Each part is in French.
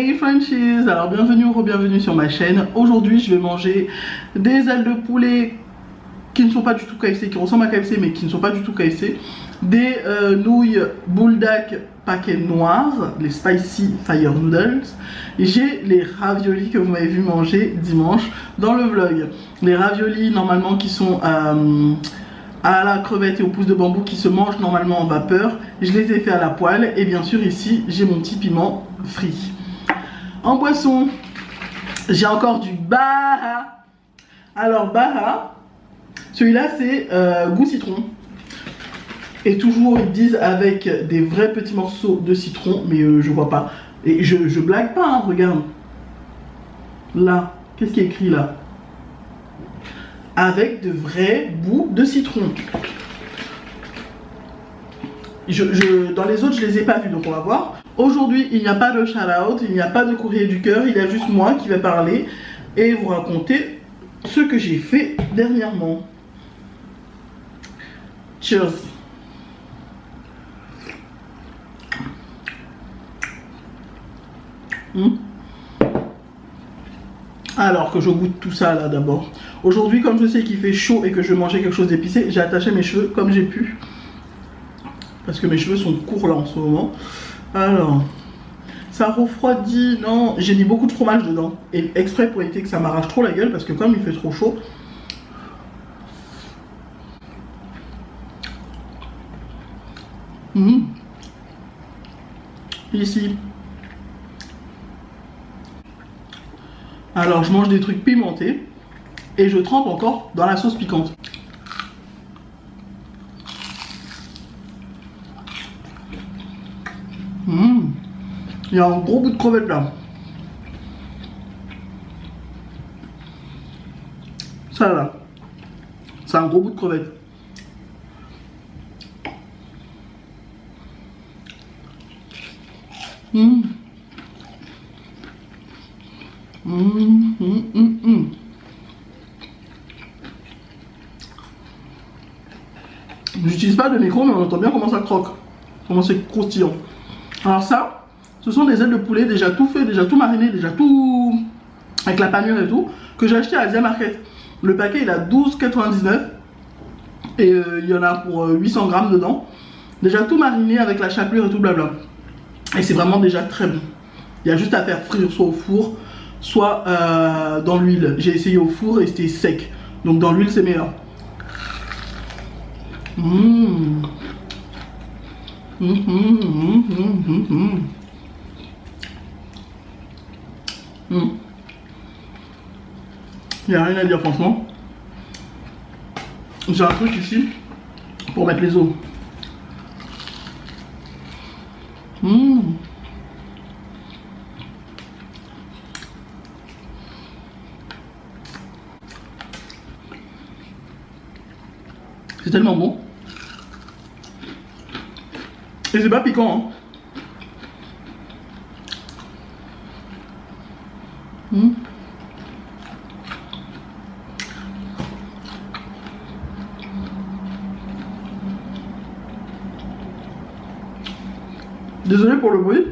Hey Frenchies, alors bienvenue ou re-bienvenue sur ma chaîne. Aujourd'hui je vais manger des ailes de poulet qui ne sont pas du tout KFC, qui ressemblent à KFC mais qui ne sont pas du tout KFC. Des nouilles buldak paquet noir, les spicy fire noodles. Et j'ai les raviolis que vous m'avez vu manger dimanche dans le vlog. Les raviolis normalement qui sont à la crevette et au pouce de bambou qui se mangent normalement en vapeur. Je les ai fait à la poêle et bien sûr ici j'ai mon petit piment frit. En boisson, j'ai encore du Baha. Alors Baha, celui-là c'est goût citron. Et toujours ils disent avec des vrais petits morceaux de citron, mais je vois pas. Et je blague pas, hein, regarde. Là, qu'est-ce qui est écrit là? Avec de vrais bouts de citron. Dans les autres, je les ai pas vus, donc on va voir. Aujourd'hui, il n'y a pas de shout-out, il n'y a pas de courrier du cœur, il y a juste moi qui vais parler et vous raconter ce que j'ai fait dernièrement. Cheers. Alors que je goûte tout ça là d'abord. Aujourd'hui, comme je sais qu'il fait chaud et que je vais manger quelque chose d'épicé, j'ai attaché mes cheveux comme j'ai pu. Parce que mes cheveux sont courts là en ce moment. Alors, ça refroidit. Non, j'ai mis beaucoup de fromage dedans. Et exprès pour éviter que ça m'arrache trop la gueule. Parce que comme il fait trop chaud. Ici. Alors, je mange des trucs pimentés. Et je trempe encore dans la sauce piquante. Il y a un gros bout de crevette là. Ça là. C'est un gros bout de crevette. J'utilise pas de micro mais on entend bien comment ça croque. Comment c'est croustillant. Alors ça, ce sont des ailes de poulet déjà tout fait, déjà tout mariné, déjà tout avec la panure et tout, que j'ai acheté à Asia Market. Le paquet il a 12,99 et il y en a pour 800 grammes dedans. Déjà tout mariné avec la chapelure et tout blabla. Et c'est vraiment déjà très bon. Il y a juste à faire frire soit au four, soit dans l'huile. J'ai essayé au four et c'était sec. Donc dans l'huile c'est meilleur. Il n'y a rien à dire franchement. J'ai un truc ici pour mettre les os. C'est tellement bon. Et c'est pas piquant, hein. Désolé pour le bruit.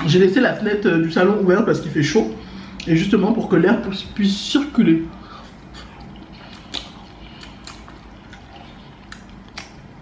J'ai laissé la fenêtre du salon ouverte parce qu'il fait chaud. Et justement pour que l'air puisse circuler.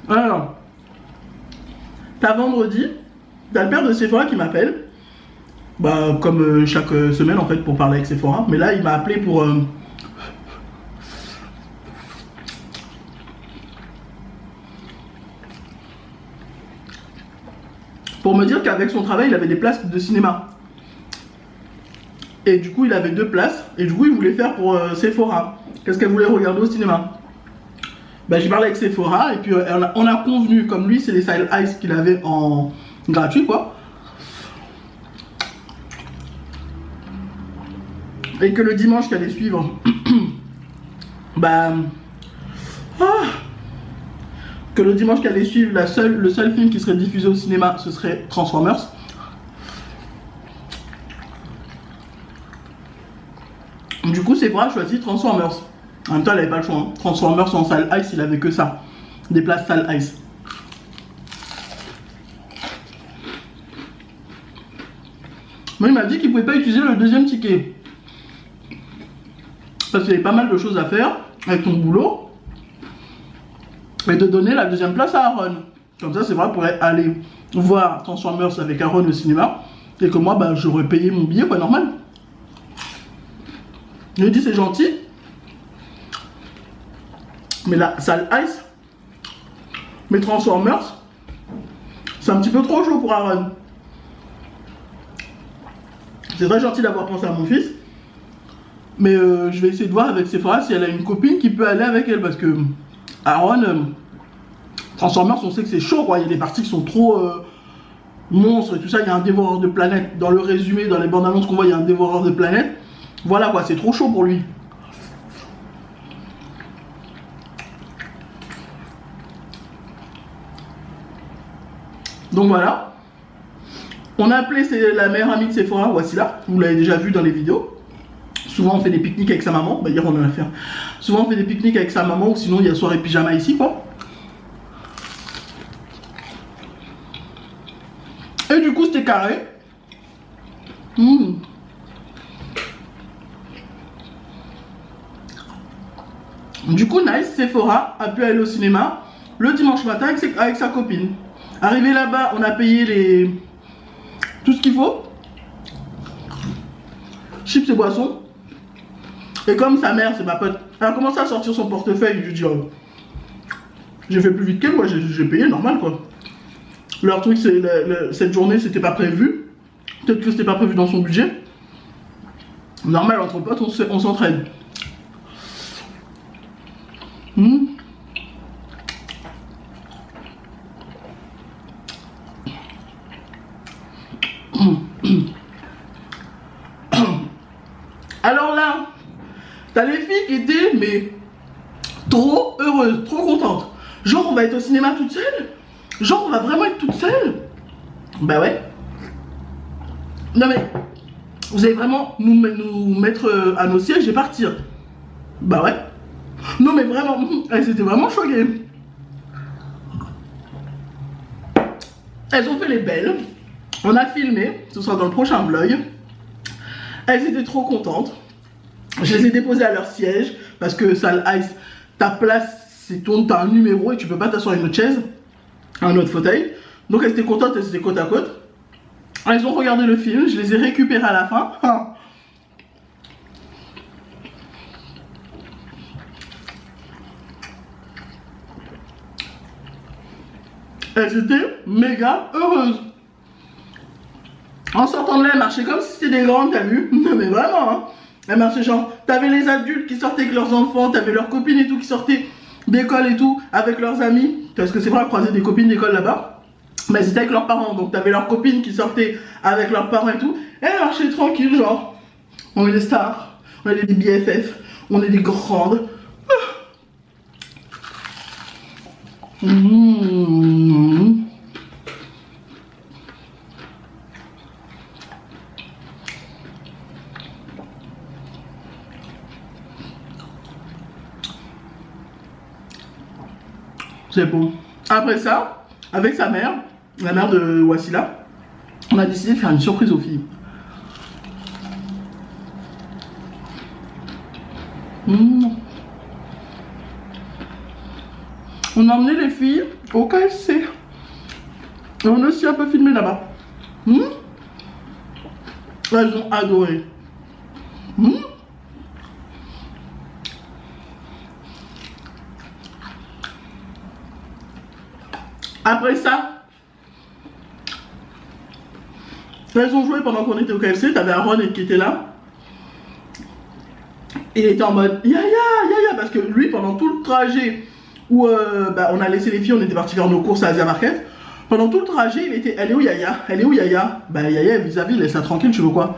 Alors. T'as vendredi, t'as le père de Sephora qui m'appelle, bah comme chaque semaine en fait pour parler avec Sephora, mais là il m'a appelé pour me dire qu'avec son travail il avait des places de cinéma. Et du coup il avait 2 places et du coup il voulait faire pour Sephora. Qu'est-ce qu'elle voulait regarder au cinéma? Bah, j'ai parlé avec Sephora et puis on a convenu, comme lui c'est les Style Ice qu'il avait en gratuit quoi. Et que le dimanche qui allait suivre, bah, que le dimanche qui allait suivre, le seul film qui serait diffusé au cinéma ce serait Transformers. Du coup Sephora a choisi Transformers. En même temps, elle avait pas le choix. Hein. Transformers en Style Ice, il avait que ça. Des places Style Ice. Moi, il m'a dit qu'il pouvait pas utiliser le deuxième ticket. Parce qu'il y avait pas mal de choses à faire avec ton boulot. Et de donner la deuxième place à Aaron. Comme ça, c'est vrai, pour aller voir Transformers avec Aaron au cinéma. Et que moi, bah, j'aurais payé mon billet, quoi, normal. Je lui ai dit, c'est gentil. Mais la salle Ice, mes Transformers, c'est un petit peu trop chaud pour Aaron. C'est très gentil d'avoir pensé à mon fils. Mais je vais essayer de voir avec Sephora si elle a une copine qui peut aller avec elle. Parce que Aaron, Transformers, on sait que c'est chaud, quoi. Il y a des parties qui sont trop monstres et tout ça. Il y a un dévoreur de planètes. Dans le résumé, dans les bandes annonces qu'on voit, il y a un dévoreur de planètes. Voilà, quoi, c'est trop chaud pour lui. Donc voilà. On a appelé la meilleure amie de Sephora, voici là. Vous l'avez déjà vu dans les vidéos. Souvent on fait des pique-niques avec sa maman. Bah hier on en a fait. Souvent on fait des pique-niques avec sa maman ou sinon il y a soirée pyjama ici, quoi. Et du coup c'était carré. Du coup nice, Sephora a pu aller au cinéma le dimanche matin avec sa copine. Arrivé là-bas, on a payé tout ce qu'il faut. Chips et boissons. Et comme sa mère, c'est ma pote, elle a commencé à sortir son portefeuille. Je lui ai dit, oh, j'ai fait plus vite qu'elle, moi j'ai payé normal, quoi. Leur truc, c'est cette journée, c'était pas prévu. Peut-être que c'était pas prévu dans son budget. Normal, entre potes, on s'entraide. Alors là, t'as les filles qui étaient, mais trop heureuses, trop contentes. Genre, on va être au cinéma toute seule. Genre, on va vraiment être toute seule. Bah ouais. Non mais, vous allez vraiment nous mettre à nos sièges et partir. Bah ouais. Non mais vraiment, elles étaient vraiment choquées. Elles ont fait les belles. On a filmé, ce sera dans le prochain vlog. Elles étaient trop contentes. Je les ai déposées à leur siège parce que salle Ice, ta place, t'as un numéro et tu peux pas t'asseoir à une autre chaise, un autre fauteuil. Donc elles étaient contentes, elles étaient côte à côte. Elles ont regardé le film, je les ai récupérées à la fin. Elles étaient méga heureuses. En sortant de là, elles marchaient comme si c'était des grandes, t'as vu? Non mais vraiment, hein. Elles marchaient genre, t'avais les adultes qui sortaient avec leurs enfants, t'avais leurs copines et tout qui sortaient d'école et tout, avec leurs amis. Parce que c'est vrai, croiser des copines d'école là-bas. Mais c'était avec leurs parents, donc t'avais leurs copines qui sortaient avec leurs parents et tout. Et elles marchaient tranquilles, genre, on est des stars, on est des BFF, on est des grandes. C'est bon. Après ça, avec sa mère, la mère de Wassila, on a décidé de faire une surprise aux filles. On a emmené les filles au KFC. Et on a aussi un peu filmé là-bas. Elles ont adoré. Après ça, elles ont joué pendant qu'on était au KFC. T'avais Aaron qui était là. Il était en mode Yaya, Yaya, parce que lui, pendant tout le trajet où on a laissé les filles, on était parti faire nos courses à Asia Market. Pendant tout le trajet, il était, elle est où Yaya? Elle est où Yaya? Bah Yaya vis-à-vis, laisse-la tranquille, tu veux quoi?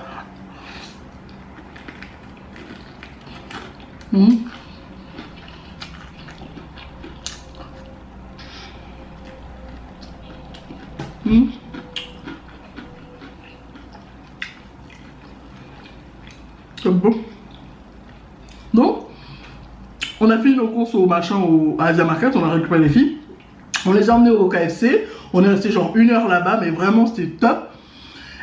C'est bon. Donc, on a fait nos courses au machin, à Asia Market, on a récupéré les filles. On les a emmenées au KFC. On est resté genre 1 heure là-bas, mais vraiment c'était top.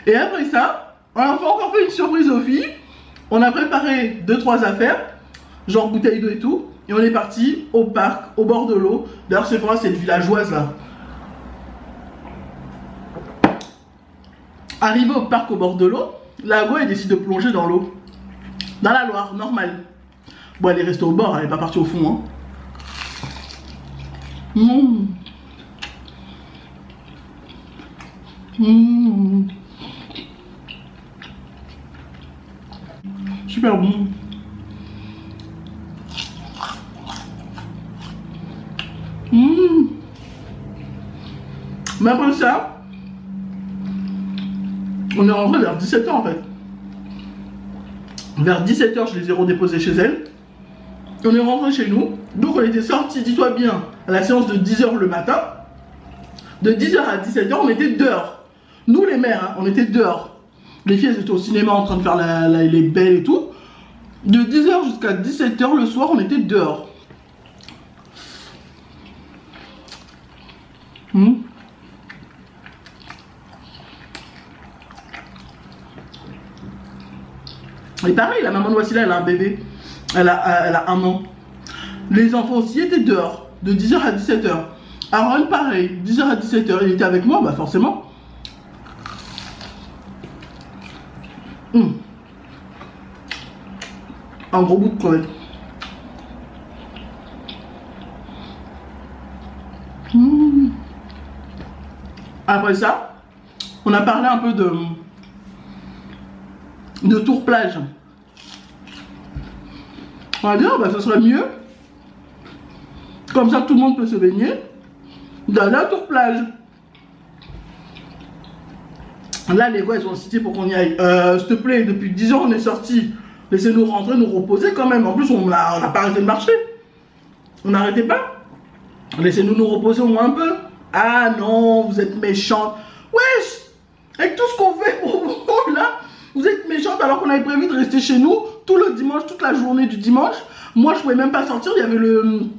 Et après ça, On a encore fait une surprise aux filles. On a préparé 2-3 affaires, genre bouteille d'eau et tout. Et on est parti au parc, au bord de l'eau. D'ailleurs, Sephora, c'est une villageoise là. Arrivé au parc au bord de l'eau, la go elle décide de plonger dans l'eau. Dans la Loire, normal. Bon, elle est restée au bord, elle n'est pas partie au fond. Hein. Super bon. Mais après ça, on est rentré vers 17 h en fait. Vers 17 h, je les ai redéposés chez elle. On est rentré chez nous. Donc on était sortis, dis-toi bien, à la séance de 10 h le matin. De 10 h à 17 h, on était dehors. Nous les mères, hein, on était dehors. Les filles, elles étaient au cinéma en train de faire les belles et tout. De 10 h jusqu'à 17 h le soir, on était dehors. Et pareil, la maman de Wassila, elle a un bébé. Elle a 1 an. Les enfants aussi étaient dehors, de 10 h à 17 h. Aaron, pareil, 10 h à 17 h. Il était avec moi, bah forcément. Un gros bout de crevette. Après ça, on a parlé un peu de tour plage. On va dire, bah, ce serait mieux, comme ça tout le monde peut se baigner, d'aller à tour plage. Là, les gars, ils ont cité pour qu'on y aille. S'il te plaît, depuis 10 ans, on est sortis. Laissez-nous rentrer, nous reposer quand même. En plus, on n'a pas arrêté de marcher. On n'arrêtait pas. Laissez-nous nous reposer au moins un peu. Ah non, vous êtes méchante. Wesh, avec tout ce qu'on fait pour vous, là, vous êtes méchante alors qu'on avait prévu de rester chez nous tout le dimanche, toute la journée du dimanche. Moi, je pouvais même pas sortir. Il y avait le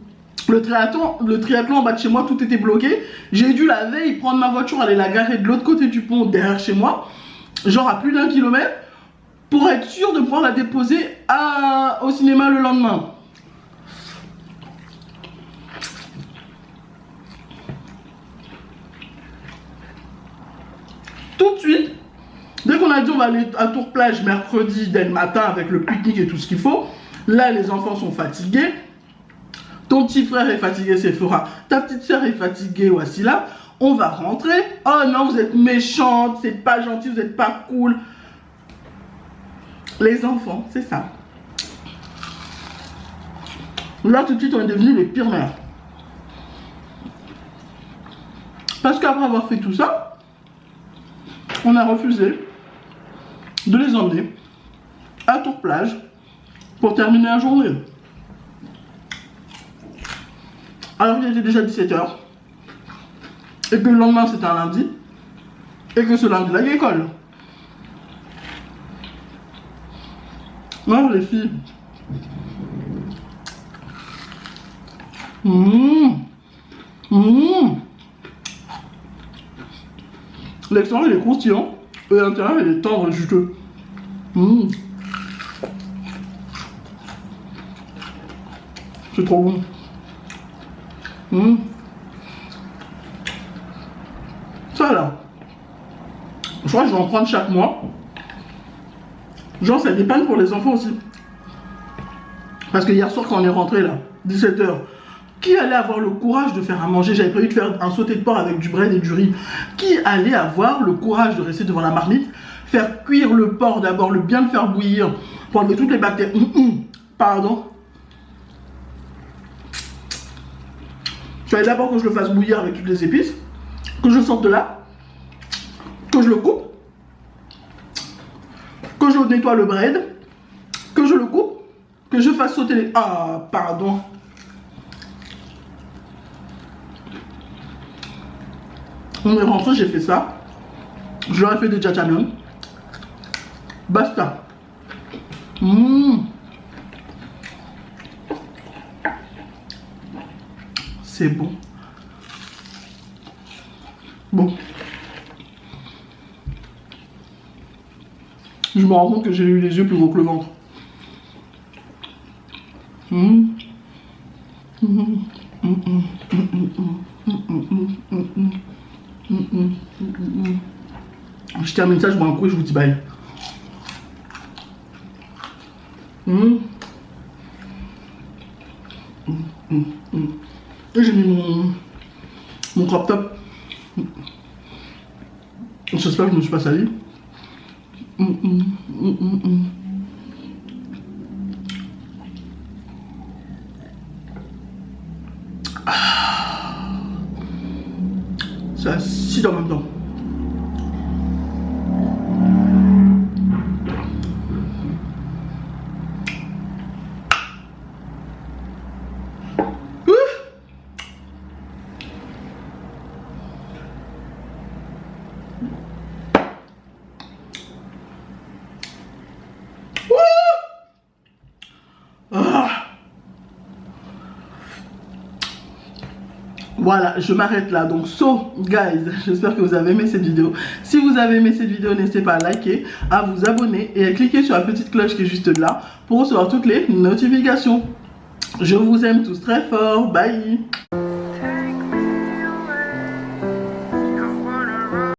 triathlon en bas de chez moi, tout était bloqué. J'ai dû la veille prendre ma voiture, aller la garer de l'autre côté du pont, derrière chez moi, genre à plus d'1 kilomètre, pour être sûr de pouvoir la déposer au cinéma le lendemain. Tout de suite, dès qu'on a dit on va aller à Tour Plage mercredi dès le matin avec le pique-nique et tout ce qu'il faut, là les enfants sont fatigués. Ton petit frère est fatigué, Sephora. Ta petite soeur est fatiguée, Wassila. On va rentrer. Oh non, vous êtes méchante, c'est pas gentil, vous êtes pas cool. Les enfants, c'est ça. Là, tout de suite, on est devenus les pires mères. Parce qu'après avoir fait tout ça, on a refusé de les emmener à Tour Plage pour terminer la journée. Alors qu'il était déjà 17 h et que le lendemain c'était un lundi et que ce lundi là il y a école. Alors les filles, l'extérieur il est croustillant et l'intérieur il est tendre et juteux. C'est trop bon. Ça là, je crois que je vais en prendre chaque mois. Genre ça dépanne pour les enfants aussi. Parce que hier soir quand on est rentré là, 17 h, qui allait avoir le courage de faire à manger? J'avais prévu de faire un sauté de porc avec du bread et du riz. Qui allait avoir le courage de rester devant la marmite, faire cuire le porc d'abord, bien le faire bouillir pour enlever toutes les bactéries. Pardon. Il fallait d'abord que je le fasse bouillir avec toutes les épices, que je sorte de là, que je le coupe, que je nettoie le bread, que je le coupe, que je fasse sauter les... Ah, pardon. On est rentré, j'ai fait ça. Je leur ai fait des jajangmyeon. Basta. C'est bon. Bon. Je me rends compte que j'ai eu les yeux plus gros que le ventre. Je termine ça, je bois un coup et je vous dis bye. Et j'ai mis mon crop top. J'espère que je ne me suis pas sali. C'est acide en même temps. Voilà, je m'arrête là. Donc, guys, j'espère que vous avez aimé cette vidéo. Si vous avez aimé cette vidéo, n'hésitez pas à liker, à vous abonner et à cliquer sur la petite cloche qui est juste là pour recevoir toutes les notifications. Je vous aime tous très fort. Bye.